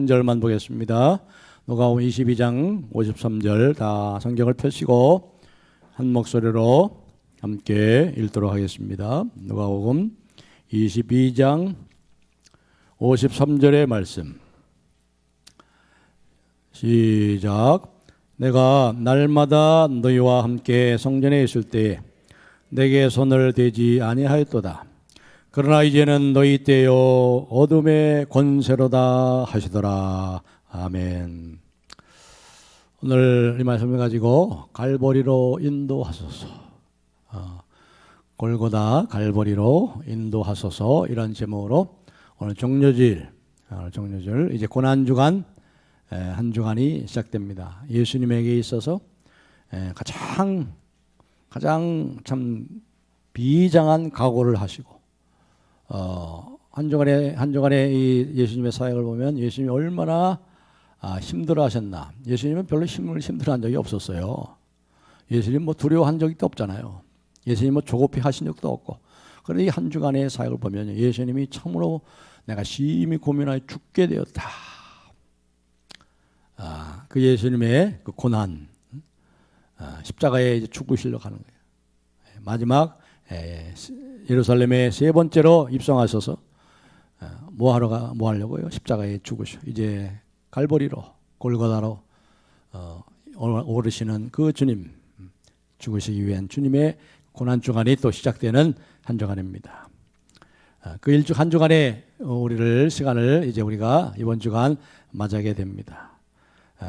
한 절만 보겠습니다. 누가복음 22장 53절 다 성경을 펴시고 한 목소리로 함께 읽도록 하겠습니다. 누가복음 22장 53절의 말씀. 시작. 내가 날마다 너희와 함께 성전에 있을 때에 내게 손을 대지 아니하였도다. 그러나 이제는 너희 때요 어둠의 권세로다 하시더라. 아멘. 오늘 이 말씀을 가지고 갈보리로 인도하소서, 골고다 갈보리로 인도하소서, 이런 제목으로 오늘 종료주일 이제 고난주간 한 주간이 시작됩니다. 예수님에게 있어서 가장 참 비장한 각오를 하시고 한 주간의 이 예수님의 사역을 보면 예수님이 얼마나 힘들어하셨나. 예수님은 별로 힘들어한 적이 없었어요. 예수님 뭐 두려워한 적이 없잖아요. 예수님 뭐 조급해 하신 적도 없고. 그런데 이 한 주간의 사역을 보면 예수님이 참으로 내가 심히 고민하여 죽게 되었다. 그 예수님의 그 고난, 십자가에 이제 죽으시려고 하는 거예요. 마지막 예루살렘에 세 번째로 입성하셔서 뭐 하려고요? 십자가에 죽으셔. 이제 갈보리로, 골고다로 오르시는 그 주님, 죽으시기 위한 주님의 고난 주간이 또 시작되는 한 주간입니다. 그 한 주간의 시간을 이제 우리가 이번 주간 맞이하게 됩니다.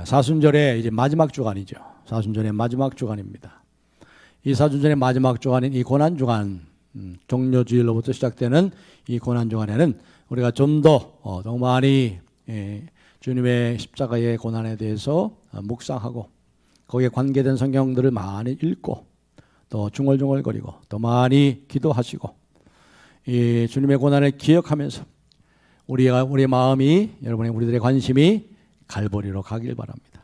사순절의 이제 마지막 주간이죠. 사순절의 마지막 주간입니다. 이 사순절의 마지막 주간인 이 고난 주간, 종료주일로부터 시작되는 이 고난 주간에는 우리가 좀 더 많이 주님의 십자가의 고난에 대해서 묵상하고 거기에 관계된 성경들을 많이 읽고 또 중얼중얼거리고 또 많이 기도하시고 이 주님의 고난을 기억하면서 우리의 마음이, 우리들의 관심이 갈보리로 가길 바랍니다.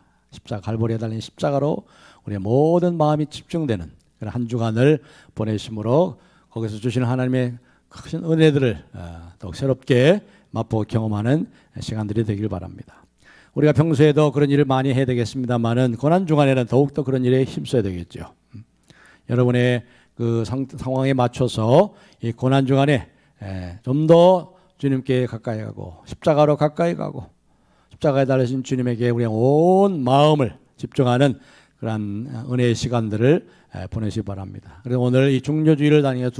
갈보리에 달린 십자가로 우리의 모든 마음이 집중되는 그런 한 주간을 보내심으로 거기서 주시는 하나님의 큰 은혜들을 더욱 새롭게 맛보고 경험하는 시간들이 되길 바랍니다. 우리가 평소에도 그런 일을 많이 해야 되겠습니다만은 고난 주간에는 더욱더 그런 일에 힘써야 되겠죠. 여러분의 그 상황에 맞춰서 이 고난 주간에 좀 더 주님께 가까이 가고 십자가로 가까이 가고 십자가에 달리신 주님에게 우리의 온 마음을 집중하는 그런 은혜의 시간들을 보내시기 바랍니다. 그래서 오늘 이 종료주일을 다니며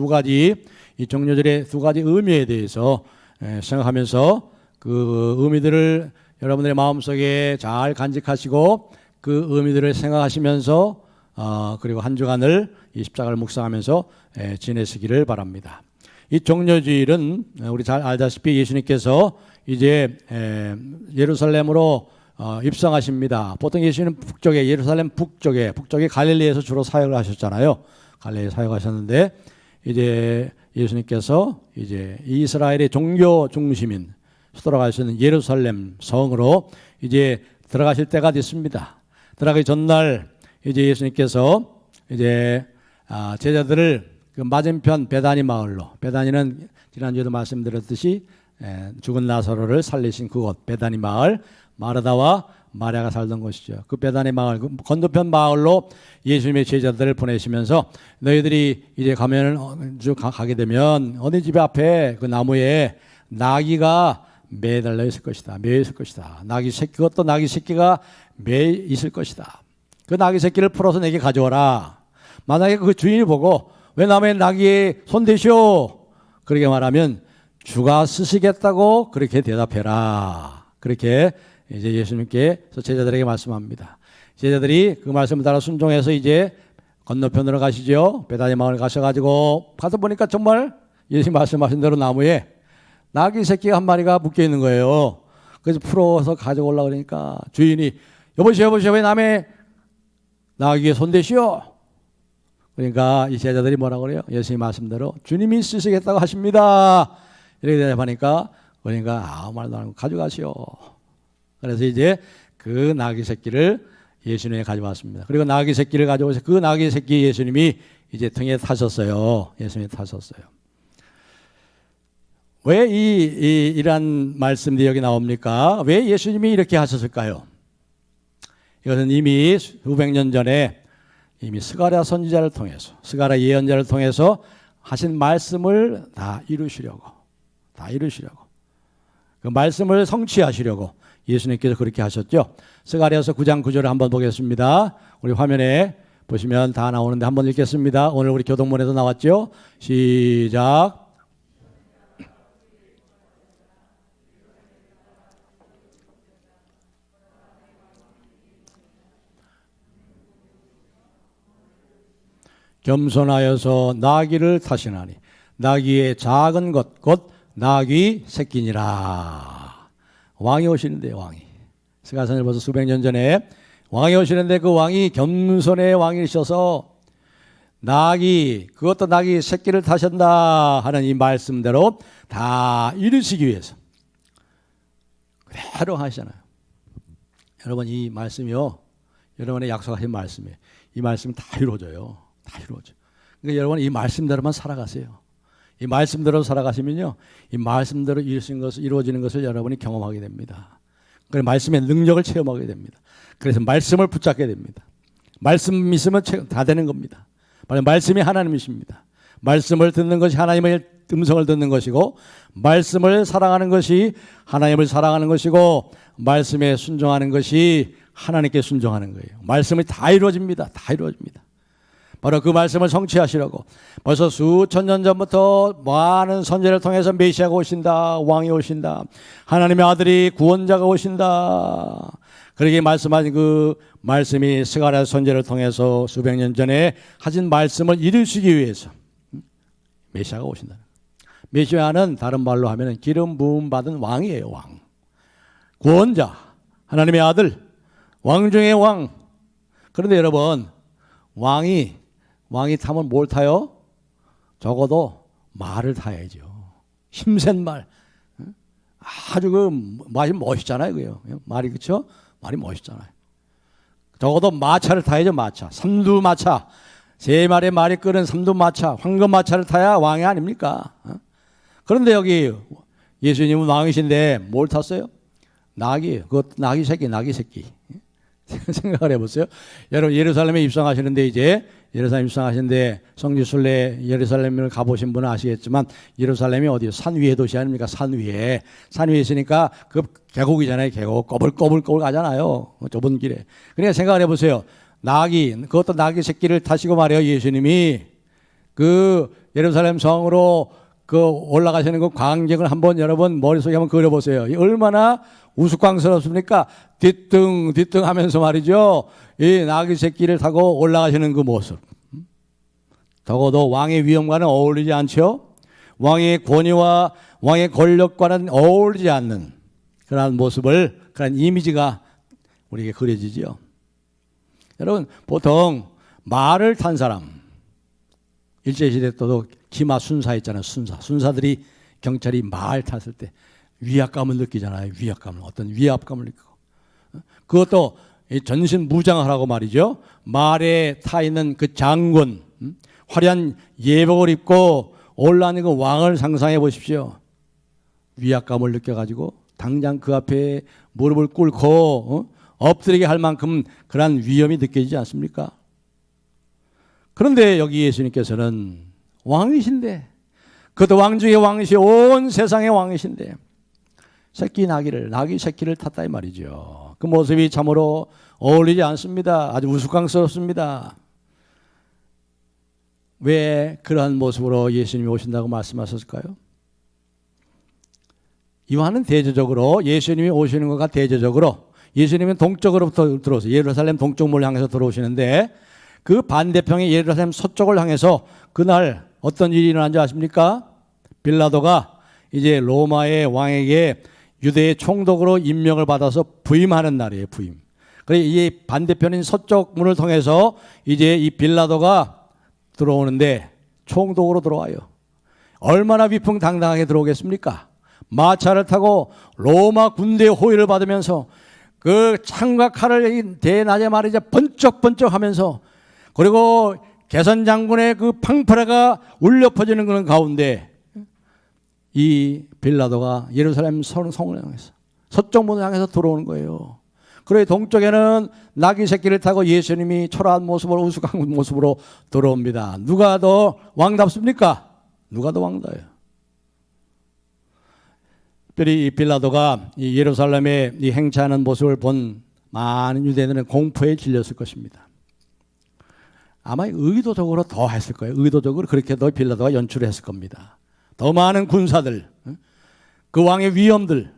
이 종료절의 두 가지 의미에 대해서 생각하면서 그 의미들을 여러분들의 마음속에 잘 간직하시고 그 의미들을 생각하시면서 그리고 한 주간을 이 십자가를 묵상하면서 지내시기를 바랍니다. 이 종료주일은 우리 잘 알다시피 예수님께서 이제 예루살렘으로 입성하십니다. 보통 예수님은 예루살렘 북쪽에 갈릴리에서 주로 사역을 하셨잖아요. 갈릴리에 사역하셨는데 이제 예수님께서 이제 이스라엘의 종교 중심인 수도라고 할 수 있는 예루살렘 성으로 이제 들어가실 때가 됐습니다. 들어가기 전날 이제 예수님께서 이제 제자들을 그 맞은편 베다니 마을로, 베다니는 지난주에도 말씀드렸듯이 죽은 나사로를 살리신 그곳 베다니 마을, 마르다와 마리아가 살던 곳이죠. 그 베다니 마을, 그 건너편 마을로 예수님의 제자들을 보내시면서 너희들이 이제 가게 되면 어느 집 앞에 그 나무에 나귀가 매달려 있을 것이다. 매여 있을 것이다. 그것도 나귀 새끼가 매 있을 것이다. 그 나귀 새끼를 풀어서 내게 가져와라. 만약에 그 주인이 보고 왜 남의 나귀에 손대시오? 그렇게 말하면 주가 쓰시겠다고 그렇게 대답해라. 그렇게 이제 예수님께서 제자들에게 말씀합니다. 제자들이 그 말씀을 따라 순종해서 이제 건너편으로 가시죠. 베다니 마을 가셔가지고 가서 보니까 정말 예수님 말씀하신 대로 나무에 나귀 새끼가 한 마리가 묶여 있는 거예요. 그래서 풀어서 가져오려고 그러니까 주인이 여보시오 왜 남의 나귀에 손대시오? 그러니까 이 제자들이 뭐라고 그래요? 예수님 말씀대로 주님이 쓰시겠다고 하십니다. 이렇게 대답하니까 그러니까 아무 말도 안 하고 가져가시오. 그래서 이제 그 나귀 새끼를 예수님이 가져왔습니다. 그리고 나귀 새끼를 가져오셔서 그 나귀 새끼 예수님이 이제 등에 타셨어요. 예수님이 타셨어요. 왜 이러한 말씀들이 여기 나옵니까? 왜 예수님이 이렇게 하셨을까요? 이것은 이미 수백 년 전에 이미 스가랴 선지자를 통해서, 스가랴 예언자를 통해서 하신 말씀을 다 이루시려고 그 말씀을 성취하시려고 예수님께서 그렇게 하셨죠. 스가랴서 9장 9절을 한번 보겠습니다. 우리 화면에 보시면 다 나오는데 한번 읽겠습니다. 오늘 우리 교동문에도 나왔죠. 시작. 겸손하여서 나귀를 타시나니 나귀의 작은 것 곧 나귀 새끼니라. 왕이 오시는데, 왕이 스가랴는 벌써 수백 년 전에 왕이 오시는데 그 왕이 겸손의 왕이셔서 나귀, 그것도 나귀 새끼를 타신다 하는 이 말씀대로 다 이루시기 위해서 그대로 하시잖아요. 여러분, 이 말씀이요, 여러분의 약속하신 말씀이에요. 이 말씀은 다 이루어져요. 다 이루어져. 그러니까 여러분, 이 말씀대로만 살아가세요. 이 말씀대로 살아가시면요, 이 말씀대로 이루어지는 것을 여러분이 경험하게 됩니다. 그래서 말씀의 능력을 체험하게 됩니다. 그래서 말씀을 붙잡게 됩니다. 말씀 있으면 다 되는 겁니다. 바로 말씀이 하나님이십니다. 말씀을 듣는 것이 하나님의 음성을 듣는 것이고, 말씀을 사랑하는 것이 하나님을 사랑하는 것이고, 말씀에 순종하는 것이 하나님께 순종하는 거예요. 말씀이 다 이루어집니다. 다 이루어집니다. 바로 그 말씀을 성취하시려고 벌써 수천 년 전부터 많은 선지자를 통해서 메시아가 오신다, 왕이 오신다, 하나님의 아들이 구원자가 오신다, 그렇게 말씀하신 그 말씀이 스가랴 선지자를 통해서 수백 년 전에 하신 말씀을 이루시기 위해서 메시아가 오신다. 메시아는 다른 말로 하면 기름 부음 받은 왕이에요. 왕, 구원자, 하나님의 아들, 왕 중의 왕. 그런데 여러분, 왕이 타면 뭘 타요? 적어도 말을 타야죠. 힘센 말. 아주 그 말이 멋있잖아요. 그요. 말이, 그렇죠? 말이 멋있잖아요. 적어도 마차를 타야죠. 마차. 삼두마차. 세 마리의 말이 끄는 삼두마차, 황금마차를 타야 왕이 아닙니까? 그런데 여기 예수님은 왕이신데 뭘 탔어요? 나귀. 그것 나귀 새끼. 생각을 해보세요. 여러분, 예루살렘에 입성하시는데, 이제 예루살렘 입성하시는데 성지순례 예루살렘을 가보신 분은 아시겠지만, 예루살렘이 어디요? 산 위의 도시 아닙니까? 산 위에 있으니까 그 계곡이잖아요. 계곡 꼬불꼬불 가잖아요. 좁은 길에. 그러니까 생각을 해보세요. 나귀, 그것도 나귀 새끼를 타시고 말이에요. 예수님이 그 예루살렘 성으로 그 올라가시는 그 광경을 한번 여러분 머릿속에 한번 그려보세요. 얼마나 우스꽝스럽습니까? 뒤뚱 하면서 말이죠. 이 나귀 새끼를 타고 올라가시는 그 모습. 적어도 왕의 위엄과는 어울리지 않죠. 왕의 권위와 왕의 권력과는 어울리지 않는 그런 모습을, 그런 이미지가 우리에게 그려지죠. 여러분, 보통 말을 탄 사람, 일제시대 때도 기마 순사 있잖아요. 순사들이 경찰이 말 탔을 때 위압감을 느끼잖아요. 어떤 위압감을 느끼고, 그것도 전신 무장하라고 말이죠. 말에 타 있는 그 장군, 화려한 예복을 입고 올라오는 그 왕을 상상해 보십시오. 위압감을 느껴가지고 당장 그 앞에 무릎을 꿇고 엎드리게 할 만큼 그러한 위험이 느껴지지 않습니까? 그런데 여기 예수님께서는 왕이신데, 그것도 왕 중의 왕이시, 온 세상의 왕이신데 나귀 새끼를 탔다 이 말이죠. 그 모습이 참으로 어울리지 않습니다. 아주 우스꽝스럽습니다. 왜 그러한 모습으로 예수님이 오신다고 말씀하셨을까요? 요한은 대조적으로 예수님이 오시는 것과 대조적으로, 예수님은 동쪽으로부터 들어오세요. 예루살렘 동쪽문을 향해서 들어오시는데, 그 반대편의 예루살렘 서쪽을 향해서 그날 어떤 일이 일어난지 아십니까? 빌라도가 이제 로마의 왕에게 유대의 총독으로 임명을 받아서 부임하는 날이에요. 부임. 그래서 이 반대편인 서쪽 문을 통해서 이제 이 빌라도가 들어오는데 총독으로 들어와요. 얼마나 위풍당당하게 들어오겠습니까? 마차를 타고 로마 군대의 호위를 받으면서 그 창과 칼을 대낮에 말이죠, 번쩍번쩍 하면서, 그리고 개선 장군의 그 팡파라가 울려 퍼지는 그런 가운데 이 빌라도가 예루살렘 성을 향해서 서쪽 문을 향해서 들어오는 거예요. 그래 동쪽에는 나귀 새끼를 타고 예수님이 초라한 모습으로 우스꽝 모습으로 들어옵니다. 누가 더 왕답습니까? 누가 더 왕다예요? 특별히 이 빌라도가 이 예루살렘에 이 행차하는 모습을 본 많은 유대인들은 공포에 질렸을 것입니다. 아마 의도적으로 더 했을 거예요. 의도적으로 그렇게 더 빌라도가 연출을 했을 겁니다. 더 많은 군사들, 그 왕의 위엄들,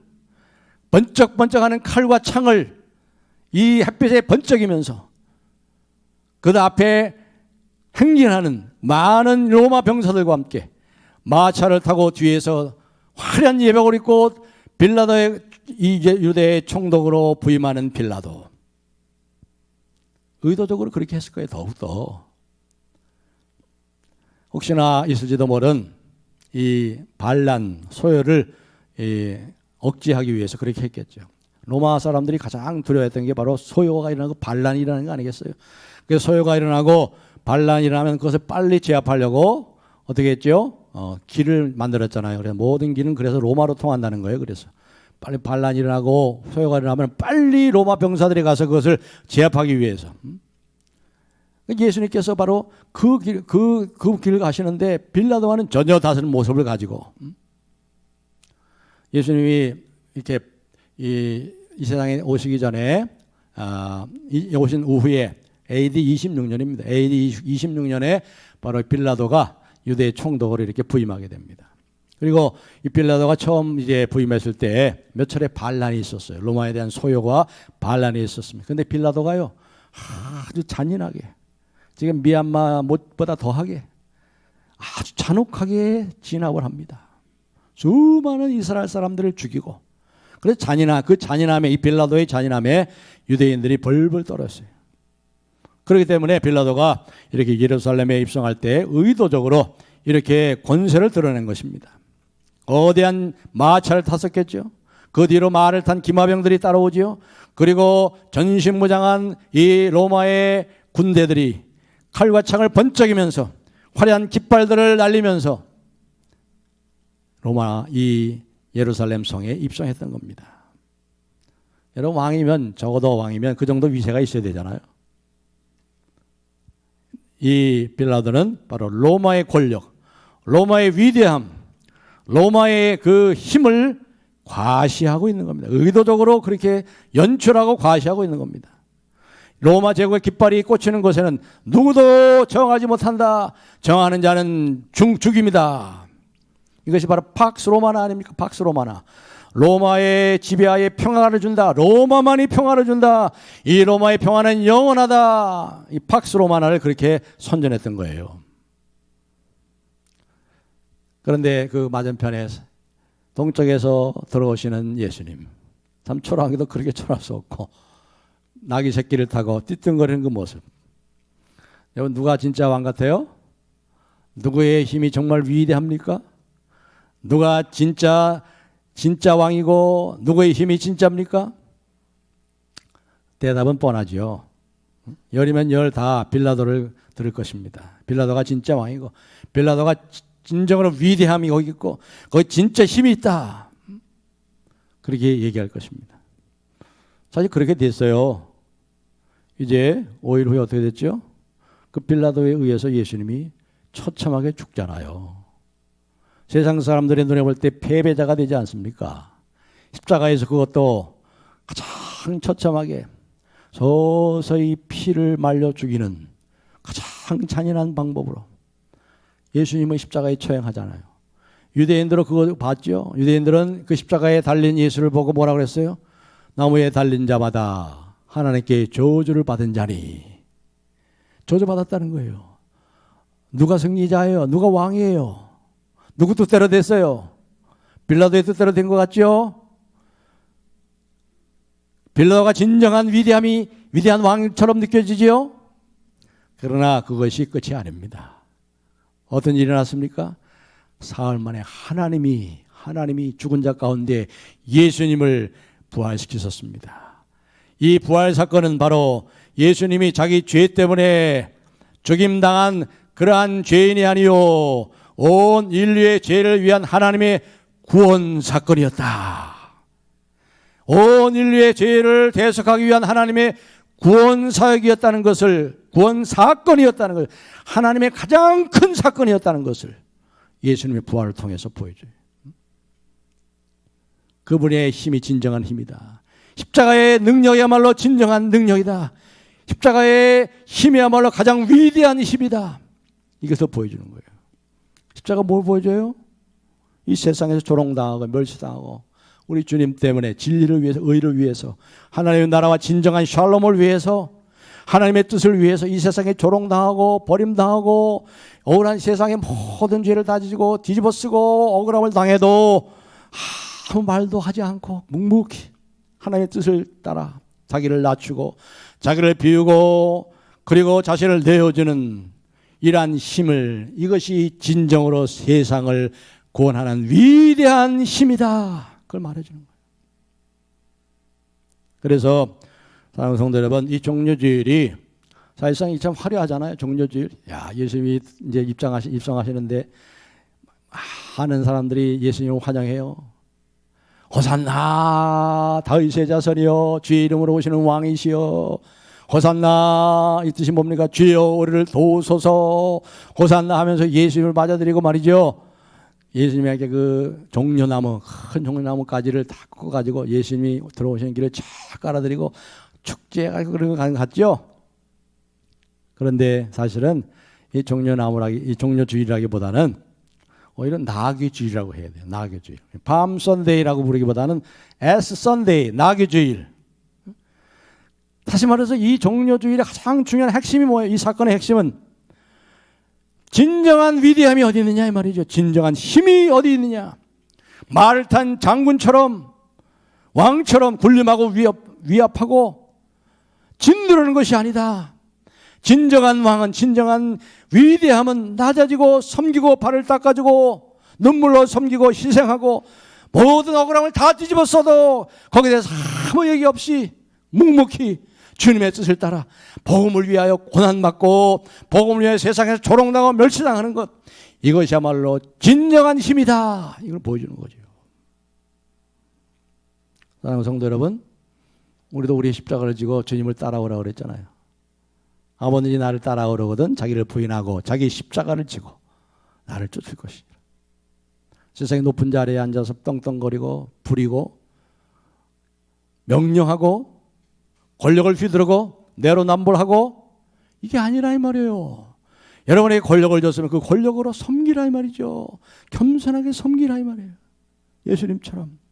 번쩍번쩍하는 칼과 창을 이 햇빛에 번쩍이면서 그 앞에 행진하는 많은 로마 병사들과 함께 마차를 타고 뒤에서 화려한 예복을 입고 빌라도의 이제 유대의 총독으로 부임하는 빌라도. 의도적으로 그렇게 했을 거예요. 더욱더. 혹시나 있을지도 모른 이 반란, 소요를 억제하기 위해서 그렇게 했겠죠. 로마 사람들이 가장 두려워했던 게 바로 소요가 일어나고 반란이 일어나는 거 아니겠어요? 그래서 소요가 일어나고 반란이 일어나면 그것을 빨리 제압하려고 어떻게 했죠? 길을 만들었잖아요. 그래서 모든 길은 그래서 로마로 통한다는 거예요. 그래서 빨리 반란이 일어나고 소요가 일어나면 빨리 로마 병사들이 가서 그것을 제압하기 위해서. 예수님께서 바로 그 길을 가시는데 빌라도와는 전혀 다른 모습을 가지고 예수님이 이렇게 이 세상에 오시기 전에 오신 이후에 AD 26년입니다. AD 26년에 바로 빌라도가 유대의 총독으로 이렇게 부임하게 됩니다. 그리고 이 빌라도가 처음 이제 부임했을 때 몇 차례 반란이 있었어요. 로마에 대한 소요가 반란이 있었습니다. 그런데 빌라도가요 아주 잔인하게 지금 미얀마 못보다 더하게 아주 잔혹하게 진압을 합니다. 수많은 이스라엘 사람들을 죽이고 그래서 그 잔인함에 이 빌라도의 잔인함에 유대인들이 벌벌 떨었어요. 그렇기 때문에 빌라도가 이렇게 예루살렘에 입성할 때 의도적으로 이렇게 권세를 드러낸 것입니다. 거대한 마차를 탔었겠죠. 그 뒤로 말을 탄 기마병들이 따라오지요. 그리고 전신무장한 이 로마의 군대들이 칼과 창을 번쩍이면서 화려한 깃발들을 날리면서 로마 이 예루살렘 성에 입성했던 겁니다. 여러분 왕이면 적어도 왕이면 그 정도 위세가 있어야 되잖아요. 이 빌라도는 바로 로마의 권력, 로마의 위대함, 로마의 그 힘을 과시하고 있는 겁니다. 의도적으로 그렇게 연출하고 과시하고 있는 겁니다. 로마 제국의 깃발이 꽂히는 곳에는 누구도 정하지 못한다. 정하는 자는 죽임이다. 이것이 바로 팍스 로마나 아닙니까? 팍스 로마나. 로마의 지배하에 평화를 준다. 로마만이 평화를 준다. 이 로마의 평화는 영원하다. 이 팍스 로마나를 그렇게 선전했던 거예요. 그런데 그 맞은편에 동쪽에서 들어오시는 예수님, 참 초라하기도 그렇게 초라할 수 없고 나귀 새끼를 타고 띠뚱거리는 그 모습. 여러분 누가 진짜 왕 같아요? 누구의 힘이 정말 위대합니까? 누가 진짜 왕이고 누구의 힘이 진짜입니까? 대답은 뻔하죠. 열이면 열 다 빌라도를 들을 것입니다. 빌라도가 진짜 왕이고 빌라도가 진정으로 위대함이 거기 있고 거기 진짜 힘이 있다. 그렇게 얘기할 것입니다. 사실 그렇게 됐어요. 이제 5일 후에 어떻게 됐죠? 그 빌라도에 의해서 예수님이 처참하게 죽잖아요. 세상 사람들의 눈에 볼 때 패배자가 되지 않습니까? 십자가에서 그것도 가장 처참하게 서서히 피를 말려 죽이는 가장 잔인한 방법으로 예수님은 십자가에 처형하잖아요. 유대인들은 그거 봤죠? 유대인들은 그 십자가에 달린 예수를 보고 뭐라고 그랬어요? 나무에 달린 자마다 하나님께 저주를 받은 자니. 저주받았다는 거예요. 누가 승리자예요? 누가 왕이에요? 누구 뜻대로 됐어요? 빌라도의 뜻대로 된 것 같죠? 빌라도가 진정한 위대한 왕처럼 느껴지지요? 그러나 그것이 끝이 아닙니다. 어떤 일이 났습니까? 사흘 만에 하나님이 죽은 자 가운데 예수님을 부활시키셨습니다. 이 부활 사건은 바로 예수님이 자기 죄 때문에 죽임당한 그러한 죄인이 아니요 온 인류의 죄를 위한 하나님의 구원 사건이었다. 온 인류의 죄를 대속하기 위한 하나님의 구원 사역이었다는 것을, 구원 사건이었다는 것을, 하나님의 가장 큰 사건이었다는 것을 예수님의 부활을 통해서 보여줘요. 그분의 힘이 진정한 힘이다. 십자가의 능력이야말로 진정한 능력이다. 십자가의 힘이야말로 가장 위대한 힘이다. 이것을 보여주는 거예요. 십자가 뭘 보여줘요? 이 세상에서 조롱당하고 멸시당하고 우리 주님 때문에 진리를 위해서, 의를 위해서, 하나님의 나라와 진정한 샬롬을 위해서, 하나님의 뜻을 위해서 이 세상에 조롱당하고 버림당하고 억울한 세상의 모든 죄를 다 지고 뒤집어 쓰고 억울함을 당해도 아무 말도 하지 않고 묵묵히 하나님의 뜻을 따라 자기를 낮추고 자기를 비우고 그리고 자신을 내어주는 이러한 힘을, 이것이 진정으로 세상을 구원하는 위대한 힘이다. 그걸 말해주는 거예요. 그래서 사랑하는 성도 여러분, 이 종려주일이 사실상 참 화려하잖아요. 종려주일. 야, 예수님이 이제 입성하시는데 많은 사람들이 예수님을 환영해요. 호산나 다윗의 자손이여 주의 이름으로 오시는 왕이시여. 호산나, 이 뜻이 뭡니까? 주여 우리를 도우소서. 호산나 하면서 예수님을 맞아드리고 말이죠. 예수님에게 그 종려나무, 큰 종려나무 가지를 다 꺾어가지고 예수님이 들어오시는 길을 쫙 깔아드리고 축제해가지고 그런 거 같죠? 그런데 사실은 이 종려주일이라기보다는 오히려 나귀주일이라고 해야 돼요. 나귀주일. 밤 선데이라고 부르기보다는 에스 선데이, 나귀주일. 다시 말해서 이 종려주일의 가장 중요한 핵심이 뭐예요? 이 사건의 핵심은 진정한 위대함이 어디 있느냐 이 말이죠. 진정한 힘이 어디 있느냐. 말을 탄 장군처럼 왕처럼 군림하고 위압하고 진드르는 것이 아니다. 진정한 왕은, 진정한 위대함은 낮아지고 섬기고 발을 닦아주고 눈물로 섬기고 희생하고 모든 억울함을 다 뒤집어 써도 거기에 대해서 아무 얘기 없이 묵묵히 주님의 뜻을 따라 복음을 위하여 고난받고 복음을 위하여 세상에서 조롱당하고 멸시당하는 것, 이것이야말로 진정한 힘이다. 이걸 보여주는 거죠. 사랑하는 성도 여러분, 우리도 우리의 십자가를 지고 주님을 따라오라고 그랬잖아요. 아버지 나를 따라오려거든 자기를 부인하고 자기 십자가를 지고 나를 쫓을 것이니라. 세상의 높은 자리에 앉아서 떵떵거리고 부리고 명령하고 권력을 휘두르고 내로남불하고 이게 아니라 이 말이에요. 여러분에게 권력을 줬으면 그 권력으로 섬기라 이 말이죠. 겸손하게 섬기라 이 말이에요. 예수님처럼.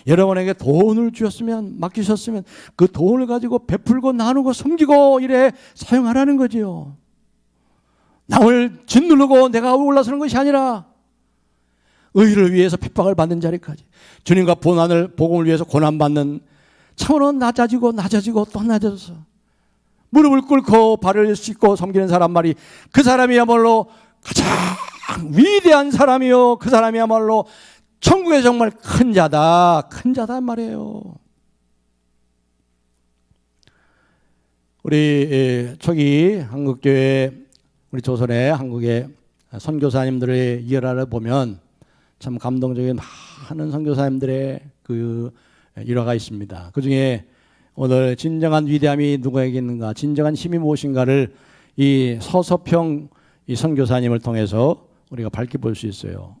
여러분에게 돈을 주셨으면, 맡기셨으면 그 돈을 가지고 베풀고 나누고 섬기고 이래 사용하라는 거지요. 남을 짓누르고 내가 올라서는 것이 아니라 의를 위해서 핍박을 받는 자리까지, 주님과 복음을 위해서 고난받는, 참으로 낮아지고 또 낮아져서 무릎을 꿇고 발을 씻고 섬기는 사람 말이, 그 사람이야말로 가장 위대한 사람이요, 그 사람이야말로 천국에 정말 큰 자다 말이에요. 우리 초기 한국교회, 우리 조선의 한국의 선교사님들의 일화를 보면 참 감동적인 많은 선교사님들의 그 일화가 있습니다. 그 중에 오늘 진정한 위대함이 누구에게 있는가, 진정한 힘이 무엇인가를 이 서서평 이 선교사님을 통해서 우리가 밝히 볼 수 있어요.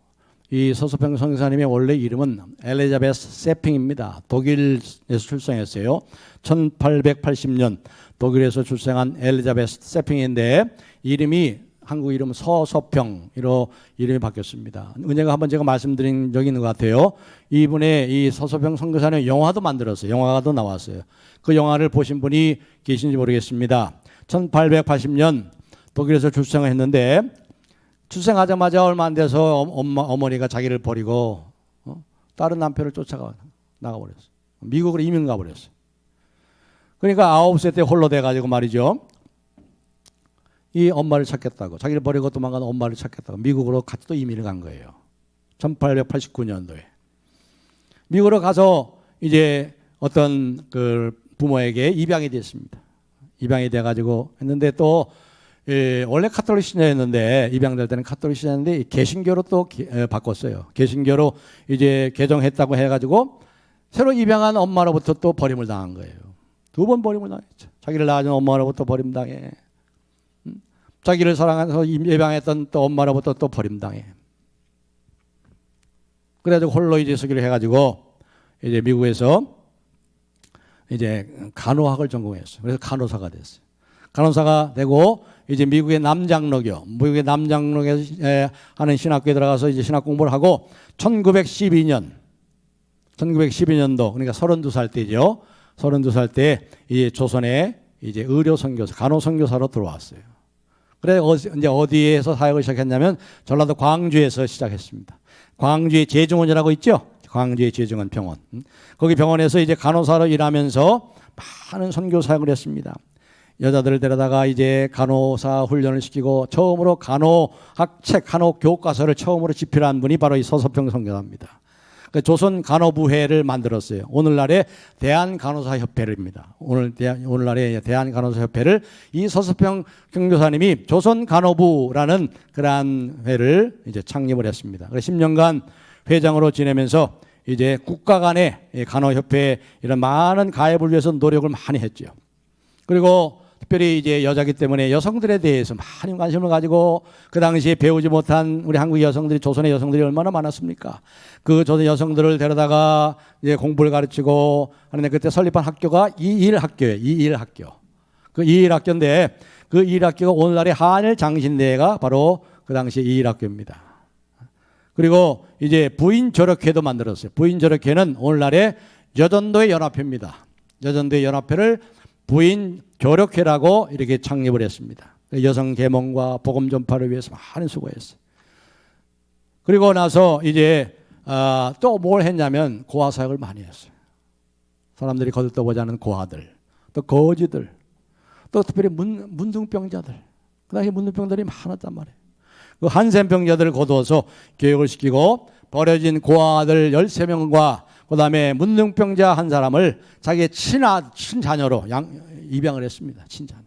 이 서서평 선교사님의 원래 이름은 엘리자베스 세핑입니다. 독일에서 출생했어요. 1880년 독일에서 출생한 엘리자베스 세핑인데 이름이 한국 이름 서서평으로 이름이 바뀌었습니다. 은혜가 한번 제가 말씀드린 적이 있는 것 같아요. 이분의 이 서서평 선교사님 영화도 만들었어요. 영화도 나왔어요. 그 영화를 보신 분이 계신지 모르겠습니다. 1880년 독일에서 출생을 했는데 출생하자마자 얼마 안 돼서 어머니가 자기를 버리고 다른 남편을 쫓아가 나가버렸어요. 미국으로 이민 가버렸어요. 그러니까 9세 때 홀로 돼가지고 말이죠. 이 엄마를 찾겠다고, 자기를 버리고 도망간 엄마를 찾겠다고 미국으로 같이 또 이민을 간 거예요. 1889년도에. 미국으로 가서 이제 어떤 그 부모에게 입양이 됐습니다. 입양이 돼가지고 했는데 또 원래 카톨릭 신자였는데 입양될 때는 카톨릭 신자였는데 개신교로 또 바꿨어요. 개신교로 이제 개종했다고 해가지고 새로 입양한 엄마로부터 또 버림을 당한 거예요. 2번 버림을 당했죠. 자기를 낳아준 엄마로부터 버림당해. 자기를 사랑해서 입양했던 또 엄마로부터 또 버림당해. 그래가지고 홀로 이제 서기를 해가지고 이제 미국에서 이제 간호학을 전공했어요. 그래서 간호사가 됐어요. 간호사가 되고 이제 미국의 남장로교 하는 신학교에 들어가서 이제 신학 공부를 하고 1912년도 그러니까 32살 때죠. 32살 때 이제 조선에 이제 의료 선교사, 간호 선교사로 들어왔어요. 그래 이제 어디에서 사역을 시작했냐면 전라도 광주에서 시작했습니다. 광주의 제중원이라고 있죠. 광주의 제중원 병원. 거기 병원에서 이제 간호사로 일하면서 많은 선교 사역을 했습니다. 여자들을 데려다가 이제 간호사 훈련을 시키고 처음으로 간호학 책, 간호 교과서를 처음으로 집필한 분이 바로 이 서서평 선교사입니다. 조선 간호부회를 만들었어요. 오늘날의 대한간호사협회입니다. 오늘날의 대한간호사협회를 이 서서평 선교사님이 조선 간호부라는 그러한 회를 이제 창립을 했습니다. 그래서 10년간 회장으로 지내면서 이제 국가 간의 간호협회 이런 많은 가입을 위해서 노력을 많이 했죠. 그리고 특별히 이제 여자기 때문에 여성들에 대해서 많은 관심을 가지고 그 당시에 배우지 못한 우리 한국 여성들이 조선의 여성들이 얼마나 많았습니까? 그 조선 여성들을 데려다가 이제 공부를 가르치고 하는데 그때 설립한 학교가 이일학교예요. 이일학교. 그 이일학교인데 그 이일학교가 오늘날의 한일 장신대가 바로 그 당시 이일학교입니다. 그리고 이제 부인 졸업회도 만들었어요. 부인 졸업회는 오늘날의 여전도의 연합회입니다. 여전도의 연합회를 부인 교력회라고 이렇게 창립을 했습니다. 여성 계몽과 복음 전파를 위해서 많은 수고했어요. 그리고 나서 이제 또 뭘 했냐면 고아 사역을 많이 했어요. 사람들이 거들떠보지 않은 고아들, 또 거지들, 또 특별히 문둥병자들. 그 당시 문둥병들이 많았단 말이에요. 그 한센병자들을 거두어서 교육을 시키고 버려진 고아들 13명과 그 다음에 문둥병자 한 사람을 자기의 친자녀로 입양을 했습니다. 친자녀.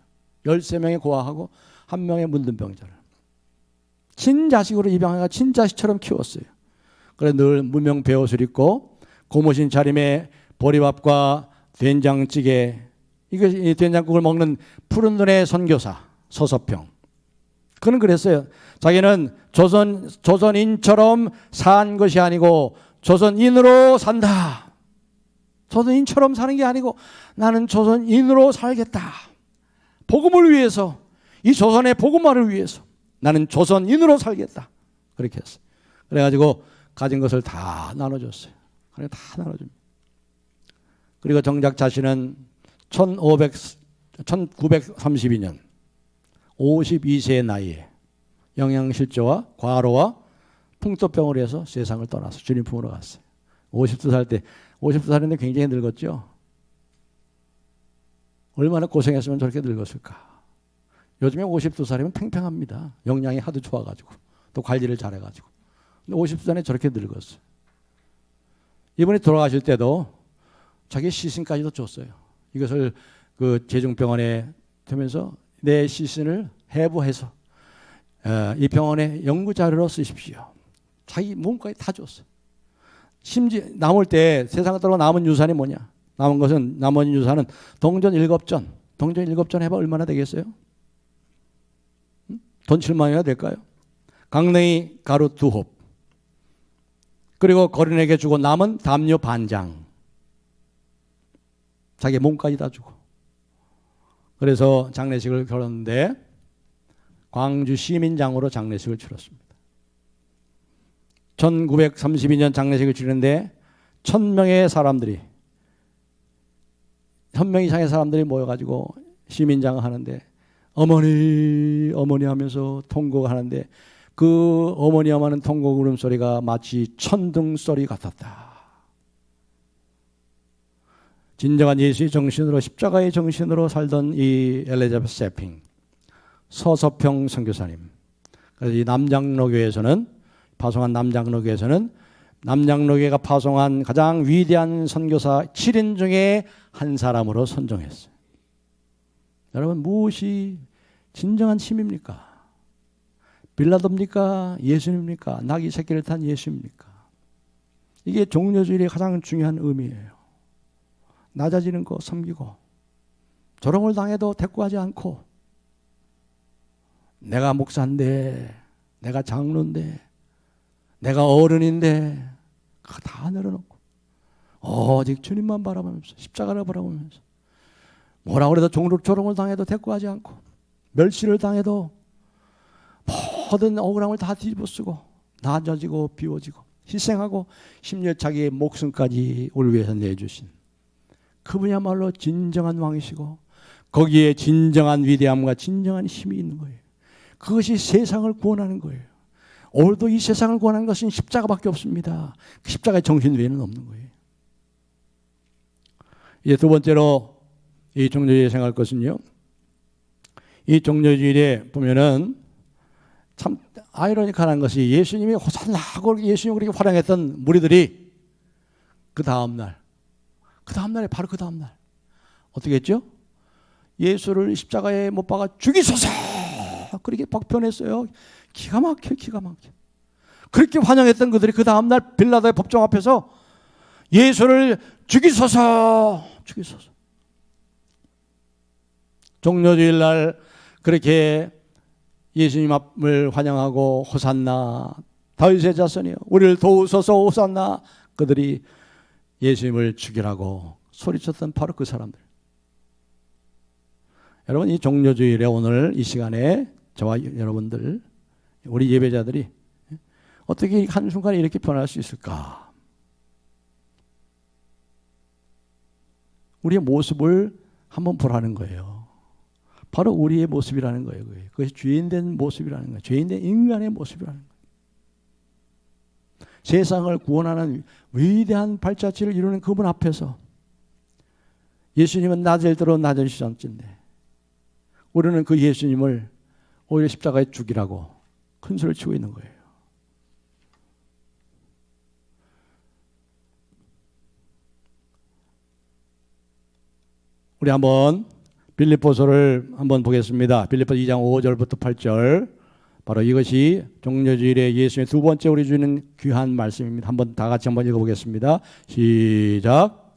13명의 고아하고 1명의 문둥병자를. 친자식으로 입양해가 친자식처럼 키웠어요. 그래 늘 무명 배옷을 입고 고무신 차림에 보리밥과 된장찌개, 이 된장국을 먹는 푸른 눈의 선교사 서서평. 그는 그랬어요. 자기는 조선인처럼 산 것이 아니고 조선인으로 산다. 조선인처럼 사는 게 아니고 나는 조선인으로 살겠다. 복음을 위해서, 이 조선의 복음화를 위해서 나는 조선인으로 살겠다. 그렇게 했어요. 그래가지고 가진 것을 다 나눠줬어요. 다 나눠줍니다. 그리고 정작 자신은 1932년 52세의 나이에 영양실조와 과로와 풍토병으로 해서 세상을 떠나서 주님 품으로 갔어요. 52살인데 굉장히 늙었죠. 얼마나 고생했으면 저렇게 늙었을까. 요즘에 52살이면 팽팽합니다. 영양이 하도 좋아가지고 또 관리를 잘해가지고. 근데 52살에 저렇게 늙었어요. 이번에 돌아가실 때도 자기 시신까지도 줬어요. 이것을 그 제중병원에 두면서 내 시신을 해부해서 이 병원의 연구자료로 쓰십시오. 자기 몸까지 다 줬어요. 심지어 남을 때 세상에 떨어 남은 유산이 뭐냐? 남은 유산은 동전 7전. 동전 7전 해봐 얼마나 되겠어요? 돈 7만원이나 될까요? 강냉이 가루 2홉. 그리고 거린에게 주고 남은 담요 반장. 자기 몸까지 다 주고. 그래서 장례식을 결었는데 광주 시민장으로 장례식을 치렀습니다. 1932년 장례식을 치르는데 1000명의 사람들이 1000명 이상의 사람들이 모여가지고 시민장을 하는데 어머니 어머니 하면서 통곡을 하는데 그 어머니 하는 통곡 울음소리가 마치 천둥소리 같았다. 진정한 예수의 정신으로 십자가의 정신으로 살던 이 엘리자베스 세핑 서서평 선교사님. 그래서 이 남장로교에서는 파송한 남장로교에서는 남장로교가 파송한 가장 위대한 선교사 7인 중에 한 사람으로 선정했어요. 여러분 무엇이 진정한 힘입니까? 빌라도입니까? 예수님입니까? 나귀 새끼를 탄 예수입니까? 이게 종려주일의 가장 중요한 의미예요. 낮아지는 거 섬기고 조롱을 당해도 대꾸하지 않고 내가 목사인데 내가 장로인데 내가 어른인데 다 내려놓고 오직 주님만 바라보면서 십자가를 바라보면서 뭐라 그래도 조롱을 당해도 대꾸하지 않고 멸시를 당해도 모든 억울함을 다 뒤집어쓰고 낮아지고 비워지고 희생하고 심지어 자기의 목숨까지 우리를 위해서 내주신 그분이야말로 진정한 왕이시고 거기에 진정한 위대함과 진정한 힘이 있는 거예요. 그것이 세상을 구원하는 거예요. 오늘도 이 세상을 구원하는 것은 십자가밖에 없습니다. 그 십자가의 정신 외에는 없는 거예요. 이제 두 번째로 이 종려주일에 생각할 것은요. 이 종려주일에 보면은 참 아이러니컬한 것이 예수님이 호산나 하고 예수님이 그렇게 활용했던 무리들이 그 다음날에 바로 그 다음날 어떻게 했죠? 예수를 십자가에 못 박아 죽이소서 그렇게 박편했어요. 기가 막혀. 그렇게 환영했던 그들이 그 다음날 빌라도의 법정 앞에서 예수를 죽이소서. 종려주일 날 그렇게 예수님 앞을 환영하고 호산나 다윗의 자손이여 우리를 도우소서 호산나 그들이 예수님을 죽이라고 소리쳤던 바로 그 사람들. 여러분 이 종려주일에 오늘 이 시간에 저와 여러분들 우리 예배자들이 어떻게 한순간에 이렇게 변할 수 있을까? 우리의 모습을 한번 보라는 거예요. 바로 우리의 모습이라는 거예요. 그것이 죄인된 모습이라는 거예요. 죄인된 인간의 모습이라는 거예요. 세상을 구원하는 위대한 발자취를 이루는 그분 앞에서 예수님은 낮을 대로 낮으시던데 우리는 그 예수님을 오히려 십자가에 죽이라고 큰 소리를 치고 있는 거예요. 우리 한번 빌립보서를 한번 보겠습니다. 빌립보서 2장 5절부터 8절. 바로 이것이 종려주일에 예수님의 두 번째 우리 주는 귀한 말씀입니다. 한번 다 같이 한번 읽어보겠습니다. 시작.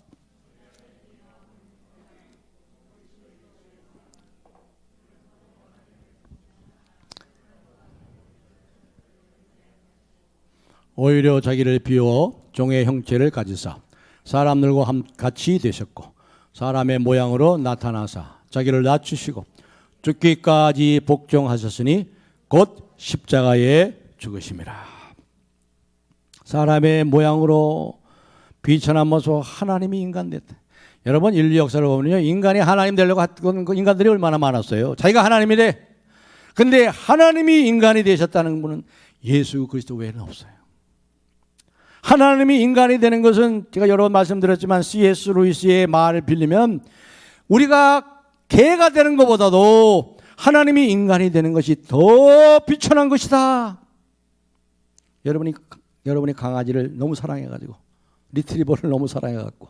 오히려 자기를 비워 종의 형체를 가지사 사람들과 같이 되셨고 사람의 모양으로 나타나사 자기를 낮추시고 죽기까지 복종하셨으니 곧 십자가에 죽으심이라. 사람의 모양으로 비천한 모습 하나님이 인간 됐다. 여러분 인류 역사를 보면요 인간이 하나님 되려고 했던 인간들이 얼마나 많았어요. 자기가 하나님이래. 근데 하나님이 인간이 되셨다는 분은 예수 그리스도 외에는 없어요. 하나님이 인간이 되는 것은 제가 여러 번 말씀드렸지만 C.S. 루이스의 말을 빌리면 우리가 개가 되는 것보다도 하나님이 인간이 되는 것이 더 비천한 것이다. 여러분이 강아지를 너무 사랑해가지고 리트리버를 너무 사랑해갖고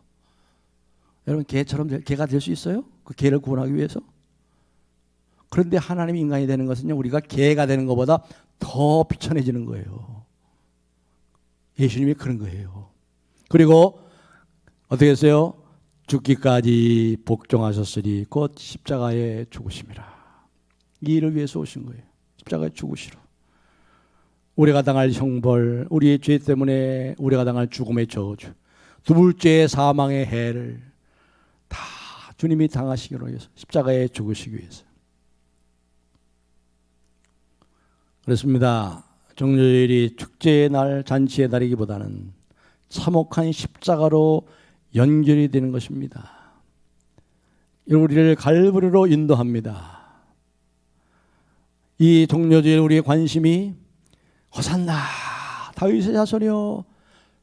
여러분 개가 될 수 있어요? 그 개를 구원하기 위해서? 그런데 하나님이 인간이 되는 것은요 우리가 개가 되는 것보다 더 비천해지는 거예요. 예수님이 그런 거예요. 그리고 어떻게 했어요? 죽기까지 복종하셨으니 곧 십자가에 죽으심이라. 이 일을 위해서 오신 거예요. 십자가에 죽으시러. 우리가 당할 형벌, 우리의 죄 때문에 우리가 당할 죽음의 저주, 두 번째 사망의 해를 다 주님이 당하시기로 해서 십자가에 죽으시기 위해서. 그렇습니다. 종려주일이 축제의 날, 잔치의 날이기보다는 참혹한 십자가로 연결이 되는 것입니다. 우리를 갈보리로 인도합니다. 이 종려주일 우리의 관심이 호산나 다윗의 자손이여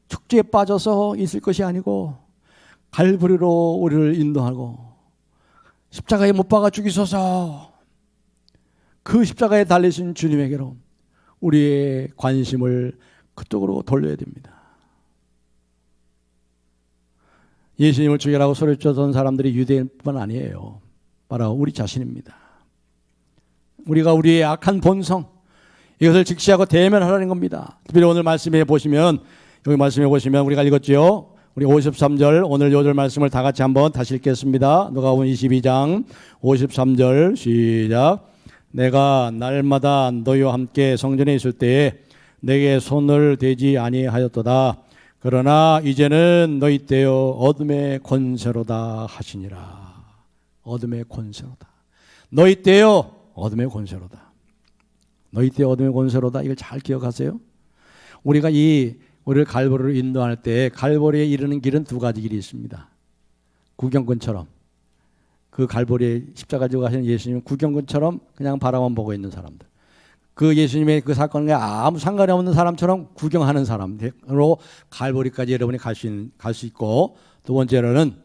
축제에 빠져서 있을 것이 아니고 갈보리로 우리를 인도하고 십자가에 못 박아 죽이소서 그 십자가에 달리신 주님에게로 우리의 관심을 그쪽으로 돌려야 됩니다. 예수님을 죽이라고 소리쳤던 사람들이 유대인뿐만 아니에요. 바로 우리 자신입니다. 우리가 우리의 악한 본성, 이것을 직시하고 대면하라는 겁니다. 특별히 오늘 말씀해 보시면, 여기 말씀해 보시면 우리가 읽었죠. 우리 53절 오늘 요절 말씀을 다 같이 한번 다시 읽겠습니다. 누가복음 22장 53절 시작. 내가 날마다 너희와 함께 성전에 있을 때에 내게 손을 대지 아니하였도다. 그러나 이제는 너희 때여 어둠의 권세로다 하시니라. 어둠의 권세로다. 너희 때여 어둠의 권세로다. 너희 때여 어둠의 권세로다. 이걸 잘 기억하세요. 우리가 우리를 갈보리로 인도할 때 갈보리에 이르는 길은 두 가지 길이 있습니다. 구경꾼처럼 그 갈보리에 십자가 지고 가시는 예수님은 구경꾼처럼 그냥 바라만 보고 있는 사람들, 그 예수님의 그 사건과 아무 상관이 없는 사람처럼 구경하는 사람으로 갈보리까지 여러분이 갈 수 있고, 두 번째로는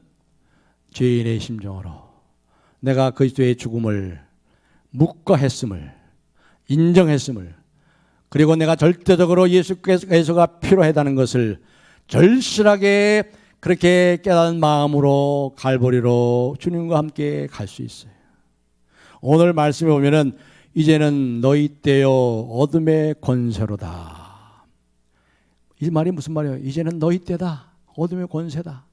죄인의 심정으로 내가 그리스도의 죽음을 묵과했음을 인정했음을, 그리고 내가 절대적으로 예수가 필요하다는 것을 절실하게 그렇게 깨닫는 마음으로 갈보리로 주님과 함께 갈 수 있어요. 오늘 말씀에 보면은 이제는 너희 때여 어둠의 권세로다. 이 말이 무슨 말이에요? 이제는 너희 때다. 어둠의 권세다.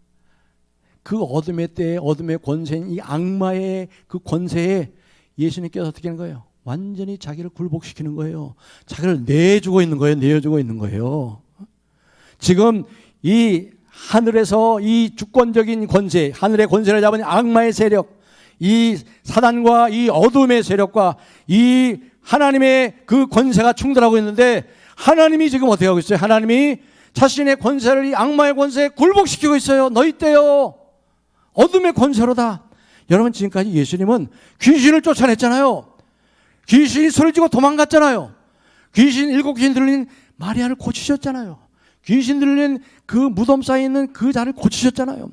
그 어둠의 때에 어둠의 권세인 이 악마의 그 권세에 예수님께서 어떻게 하는 거예요? 완전히 자기를 굴복시키는 거예요. 자기를 내주고 있는 거예요. 내어주고 있는 거예요. 지금 이 하늘에서 이 주권적인 권세, 하늘의 권세를 잡은 악마의 세력, 이 사단과 이 어둠의 세력과 이 하나님의 그 권세가 충돌하고 있는데, 하나님이 지금 어떻게 하고 있어요? 하나님이 자신의 권세를 이 악마의 권세에 굴복시키고 있어요. 너희 때요 어둠의 권세로다. 여러분, 지금까지 예수님은 귀신을 쫓아냈잖아요. 귀신이 소리 지고 도망갔잖아요. 일곱 귀신 들린 마리아를 고치셨잖아요. 귀신 들린 그 무덤 사이에 있는 그 자를 고치셨잖아요.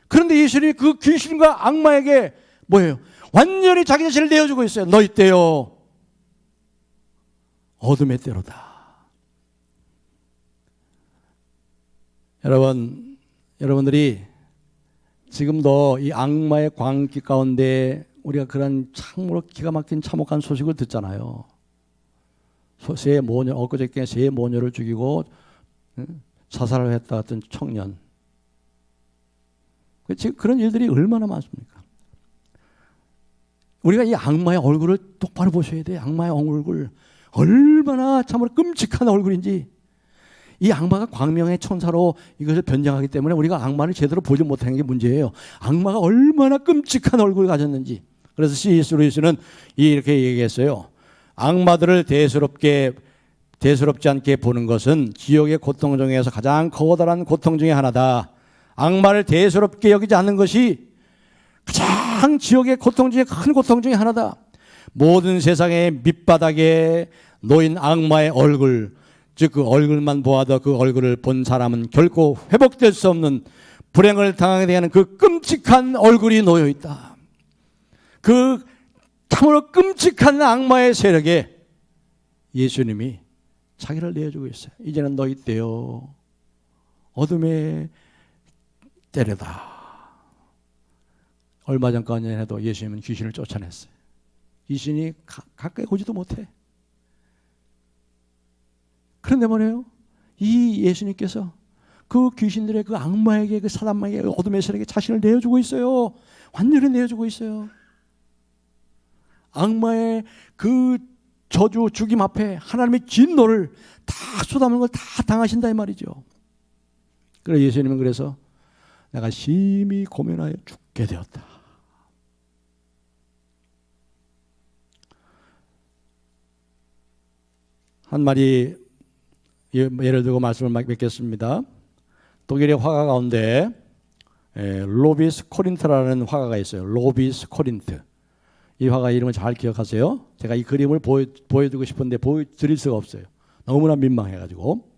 그런데 예수님이 그 귀신과 악마에게 뭐예요? 완전히 자기 자신을 내어주고 있어요. 너희 때요 어둠의 때로다. 여러분들이 지금도 이 악마의 광기 가운데 우리가 그런 참으로 기가 막힌 참혹한 소식을 듣잖아요. 엊그저께 새 모녀를 죽이고 자살을 했다 같은 청년. 지금 그런 일들이 얼마나 많습니까? 우리가 이 악마의 얼굴을 똑바로 보셔야 돼요. 악마의 얼굴 얼마나 참으로 끔찍한 얼굴인지. 이 악마가 광명의 천사로 이것을 변장하기 때문에 우리가 악마를 제대로 보지 못하는 게 문제예요. 악마가 얼마나 끔찍한 얼굴을 가졌는지. 그래서 C.S. 루이스는 이렇게 얘기했어요. 악마들을 대수롭지 않게 보는 것은 지옥의 고통 중에서 가장 커다란 고통 중에 하나다. 악마를 대수롭게 여기지 않는 것이 가장 지옥의 고통 중에 큰 고통 중에 하나다. 모든 세상의 밑바닥에 놓인 악마의 얼굴, 즉 그 얼굴만 보아도 그 얼굴을 본 사람은 결코 회복될 수 없는 불행을 당하게 하는 그 끔찍한 얼굴이 놓여 있다. 그 참으로 끔찍한 악마의 세력에 예수님이 자기를 내어주고 있어요. 이제는 너희 때요 어둠의 때려다. 얼마 전까지도 예수님은 귀신을 쫓아냈어요. 귀신이 가까이 오지도 못해. 그런데 뭐래요? 이 예수님께서 그 귀신들의 그 악마에게, 그 사단마에게, 어둠의 세력에 자신을 내어주고 있어요. 완전히 내어주고 있어요. 악마의 그 저주 죽임 앞에 하나님의 진노를 다 쏟아붓는 걸 다 당하신다 이 말이죠. 그래서 예수님은 그래서 내가 심히 고민하여 죽게 되었다. 한 마디 예를 들고 말씀을 맺겠습니다. 독일의 화가 가운데 로비스 코린트라는 화가가 있어요. 로비스 코린트. 이 화가 이름을 잘 기억하세요. 제가 이 그림을 보여드리고 싶은데 보여드릴 수가 없어요. 너무나 민망해가지고.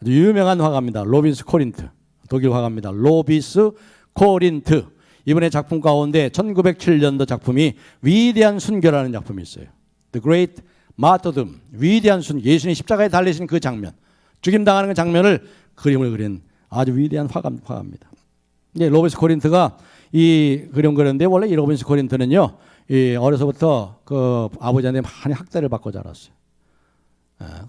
아주 유명한 화가입니다. 로비스 코린트. 독일 화가입니다. 로비스 코린트. 이번에 작품 가운데 1907년도 작품이 위대한 순교라는 작품이 있어요. The Great Martyrdom. 위대한 순교. 예수님 십자가에 달리신 그 장면. 죽임당하는 그 장면을 그림을 그린 아주 위대한 화가입니다. 로비스 코린트가 이 그림 그렸는데 원래 이 로빈스 코린트는요, 이 어려서부터 그 아버지한테 많이 학대를 받고 자랐어요.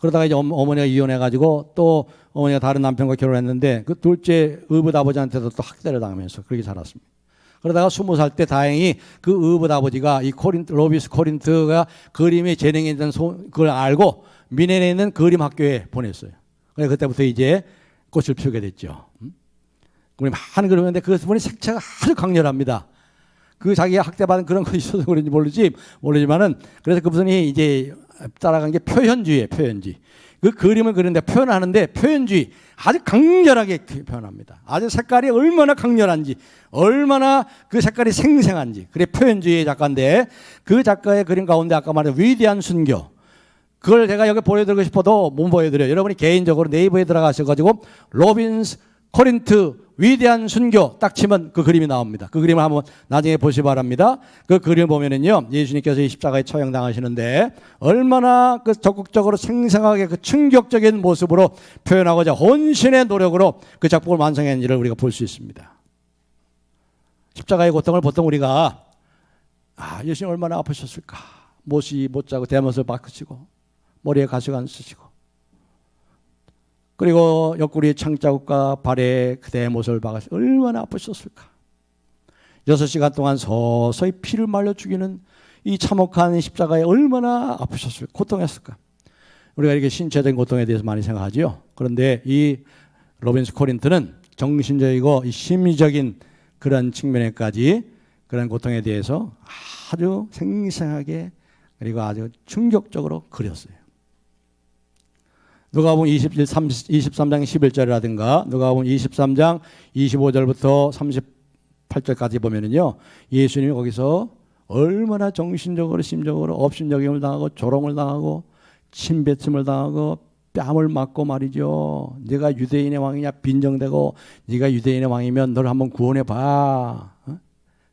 그러다가 이제 어머니가 이혼해가지고 또 어머니가 다른 남편과 결혼했는데 그 둘째 의붓 아버지한테도 또 학대를 당하면서 그렇게 자랐습니다. 그러다가 20살 때 다행히 그 의붓 아버지가 이 로빈스 코린트가 그림에 재능이 있는 그걸 알고 미네에 있는 그림 학교에 보냈어요. 그래서 그때부터 이제 꽃을 피우게 됐죠. 그림이 많이 그렸는데 그분이 색채가 아주 강렬합니다. 그 자기가 학대받은 그런 것이 있어서 그런지 모르지만은 그래서 그분이 이제 따라간 게 표현주의예요, 표현주의. 그 그림을 그리는데 표현하는데 표현주의 아주 강렬하게 표현합니다. 아주 색깔이 얼마나 강렬한지, 얼마나 그 색깔이 생생한지. 그래 표현주의의 작가인데 그 작가의 그림 가운데 아까 말한 위대한 순교. 그걸 제가 여기 보여드리고 싶어도 못 보여드려요. 여러분이 개인적으로 네이버에 들어가셔가지고 로빈스 코린트 위대한 순교 딱 치면 그 그림이 나옵니다. 그 그림을 한번 나중에 보시기 바랍니다. 그 그림을 보면은요, 예수님께서 이 십자가에 처형당하시는데 얼마나 그 적극적으로 생생하게 그 충격적인 모습으로 표현하고자 혼신의 노력으로 그 작품을 완성했는지를 우리가 볼 수 있습니다. 십자가의 고통을 보통 우리가 예수님 얼마나 아프셨을까? 못이 못 자고 대못을 박으시고 머리에 가시관 쓰시고 그리고 옆구리에 창자국과 발에 그대의 못을 박아서 얼마나 아프셨을까. 6시간 동안 서서히 피를 말려 죽이는 이 참혹한 십자가에 얼마나 아프셨을까. 고통했을까. 우리가 이렇게 신체적인 고통에 대해서 많이 생각하죠. 그런데 이 로빈스 코린트는 정신적이고 심리적인 그런 측면에까지 그런 고통에 대해서 아주 생생하게 그리고 아주 충격적으로 그렸어요. 누가복음 23장 11절이라든가 누가복음 23장 25절부터 38절까지 보면은요, 예수님이 거기서 얼마나 정신적으로 심적으로 업신여김을 당하고 조롱을 당하고 침뱉음을 당하고 뺨을 맞고 말이죠. 네가 유대인의 왕이냐 빈정대고 네가 유대인의 왕이면 너를 한번 구원해 봐.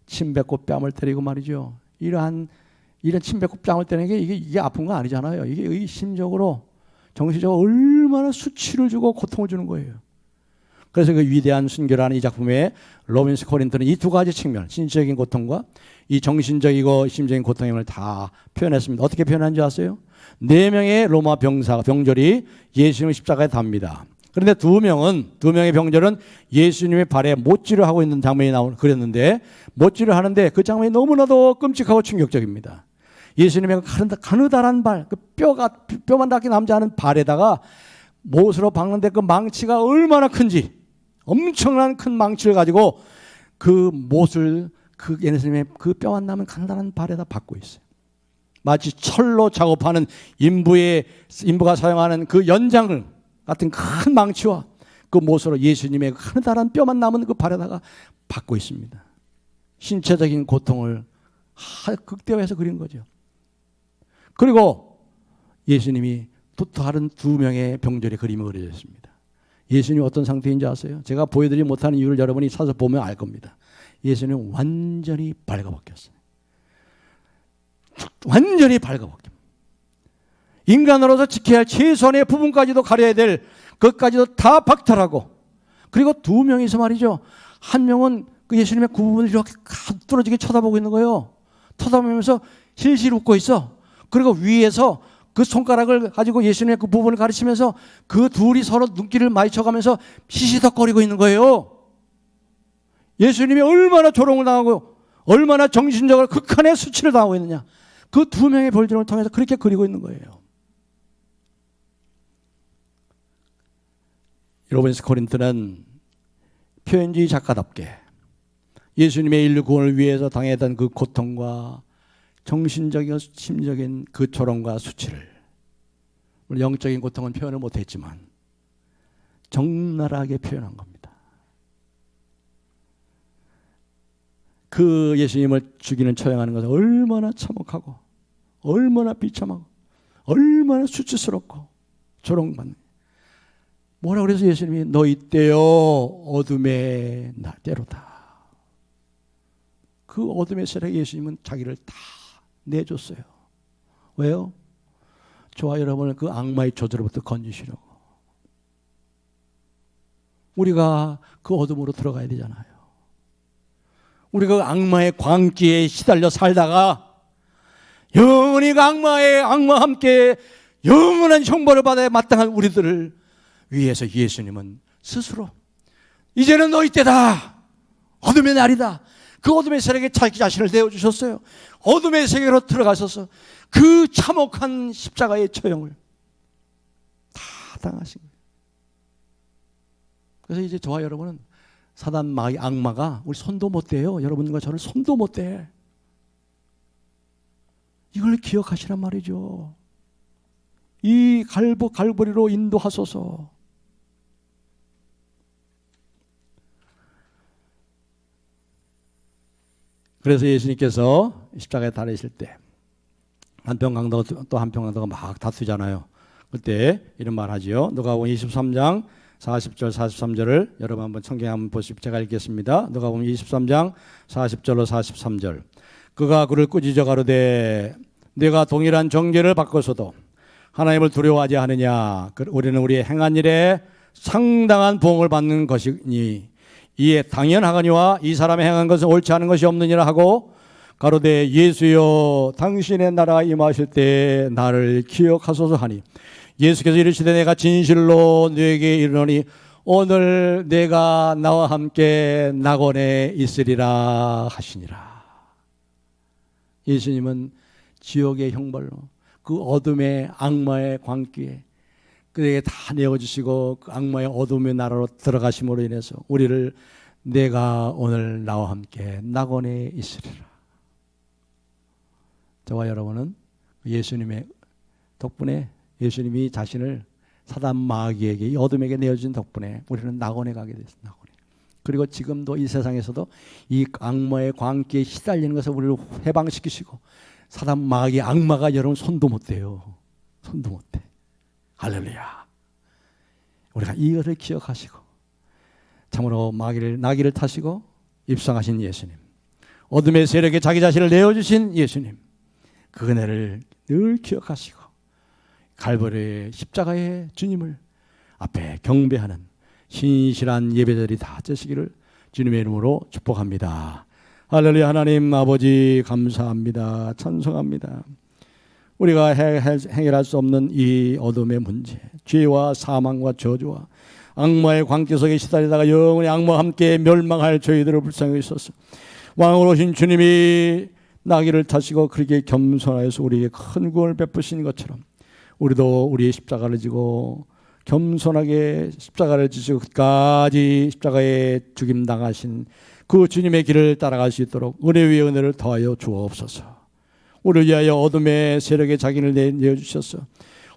침뱉고 뺨을 때리고 말이죠. 이런 침뱉고 뺨을 때리는 게 이게 아픈 거 아니잖아요. 이게 심적으로 정신적으로 얼마나 수치를 주고 고통을 주는 거예요. 그래서 그 위대한 순교라는 이 작품에 로빈스 코린트는 이 두 가지 측면, 신체적인 고통과 이 정신적이고 심적인 고통임을 다 표현했습니다. 어떻게 표현한지 아세요? 4명의 로마 병졸이 예수님을 십자가에 답니다. 그런데 2명의 병졸은 예수님의 발에 못질을 하고 있는 장면이 그렸는데 못질을 하는데 그 장면이 너무나도 끔찍하고 충격적입니다. 예수님의 가느다란 발, 그 뼈만 닿게 남지 않은 발에다가 못으로 박는데 그 망치가 얼마나 큰지 엄청난 큰 망치를 가지고 그 못을 그 예수님의 그 뼈만 남은 가느다란 발에다 박고 있어요. 마치 철로 작업하는 인부가 사용하는 그 연장 같은 큰 망치와 그 못으로 예수님의 가느다란 뼈만 남은 그 발에다가 박고 있습니다. 신체적인 고통을 극대화해서 그린 거죠. 그리고 예수님이 또 다른 2명의 병졸의 그림이 그려져 있습니다. 예수님이 어떤 상태인지 아세요? 제가 보여드리지 못하는 이유를 여러분이 찾아서 보면 알 겁니다. 예수님은 완전히 발가벗겼어요. 완전히 발가벗깁니다. 인간으로서 지켜야 할 최소한의 부분까지도 가려야 될 것까지도 다 박탈하고, 그리고 2명이서 말이죠. 한 명은 그 예수님의 그 부분을 이렇게 뚫어지게 쳐다보고 있는 거예요. 쳐다보면서 실실 웃고 있어. 그리고 위에서 그 손가락을 가지고 예수님의 그 부분을 가르치면서 그 둘이 서로 눈길을 마주쳐가면서 시시덕거리고 있는 거예요. 예수님이 얼마나 조롱을 당하고 얼마나 정신적으로 극한의 수치를 당하고 있느냐. 그 2명의 볼들을 통해서 그렇게 그리고 있는 거예요. 로빈스 코린트는 표현주의 작가답게 예수님의 인류 구원을 위해서 당했던 그 고통과 정신적이고 심적인 그 조롱과 수치를, 물론 영적인 고통은 표현을 못했지만 적나라하게 표현한 겁니다. 그 예수님을 죽이는 처형하는 것은 얼마나 참혹하고 얼마나 비참하고 얼마나 수치스럽고 조롱받는. 뭐라 그래서 예수님이 너 이때요 어둠의 때로다. 그 어둠의 세력에 예수님은 자기를 다 내줬어요. 왜요? 저와 여러분을 그 악마의 저주로부터 건지시려고. 우리가 그 어둠으로 들어가야 되잖아요. 우리가 그 악마의 광기에 시달려 살다가 영원히 그 악마와 함께 영원한 형벌을 받아야 마땅한 우리들을 위해서 예수님은 스스로 이제는 너희 때다, 어둠의 날이다, 그 어둠의 세력에 자기 자신을 내어주셨어요. 어둠의 세계로 들어가셔서 그 참혹한 십자가의 처형을 다 당하신 거예요. 그래서 이제 저와 여러분은 사단 마귀 악마가 우리 손도 못 대요. 여러분과 저를 손도 못 대. 이걸 기억하시란 말이죠. 이 갈보리로 인도하소서. 그래서 예수님께서 십자가에 달리실 때 한편 강도가 또 한편 강도가 막 다투잖아요. 그때 이런 말 하지요. 누가복음 23장 40절 43절을 여러분 한번 성경 한번 보십시오. 제가 읽겠습니다. 누가복음 23장 40절로 43절. 그가 그를 꾸짖어 가로되 네가 동일한 정죄를 받고서도 하나님을 두려워하지 않느냐. 우리는 우리의 행한 일에 상당한 보응을 받는 것이니 이에 당연하거니와 이 사람이 행한 것은 옳지 않은 것이 없느니라 하고 가로되 예수여 당신의 나라가 임하실 때 나를 기억하소서 하니 예수께서 이르시되 내가 진실로 너에게 이르노니 오늘 내가 나와 함께 낙원에 있으리라 하시니라. 예수님은 지옥의 형벌로 그 어둠의 악마의 광기에 그에게 다 내어주시고 그 악마의 어둠의 나라로 들어가심으로 인해서 우리를 내가 오늘 나와 함께 낙원에 있으리라. 저와 여러분은 예수님의 덕분에 예수님이 자신을 사단 마귀에게 이 어둠에게 내어준 덕분에 우리는 낙원에 가게 됐습니다. 낙원에. 그리고 지금도 이 세상에서도 이 악마의 광기에 시달리는 것을 우리를 해방시키시고 사단 마귀 악마가 여러분 손도 못 대요. 손도 못 대. 할렐루야. 우리가 이것을 기억하시고 참으로 나귀를 타시고 입성하신 예수님, 어둠의 세력에 자기 자신을 내어주신 예수님, 그 은혜를 늘 기억하시고 갈보리의 십자가의 주님을 앞에 경배하는 신실한 예배자들이 다 되시기를 주님의 이름으로 축복합니다. 할렐루야. 하나님 아버지 감사합니다. 찬송합니다. 우리가 해결할 수 없는 이 어둠의 문제, 죄와 사망과 저주와 악마의 광기 속에 시달리다가 영원히 악마와 함께 멸망할 저희들을 불쌍히 여기소서. 왕으로 오신 주님이 나귀를 타시고 그렇게 겸손하여서 우리에게 큰 구원을 베푸신 것처럼 우리도 우리의 십자가를 지고 겸손하게 십자가를 지시고 끝까지 십자가에 죽임당하신 그 주님의 길을 따라갈 수 있도록 은혜 위에 은혜를 더하여 주옵소서. 우리를 위하여 어둠의 세력에 자기를 내어주셔서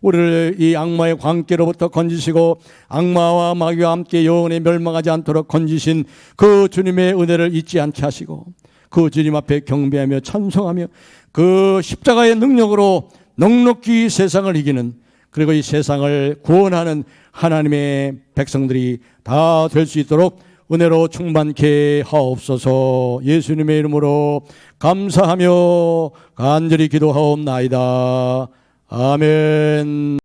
우리를 이 악마의 광기로부터 건지시고 악마와 마귀와 함께 영원히 멸망하지 않도록 건지신 그 주님의 은혜를 잊지 않게 하시고 그 주님 앞에 경배하며 찬송하며 그 십자가의 능력으로 넉넉히 세상을 이기는, 그리고 이 세상을 구원하는 하나님의 백성들이 다 될 수 있도록 은혜로 충만케 하옵소서. 예수님의 이름으로 감사하며 간절히 기도하옵나이다. 아멘.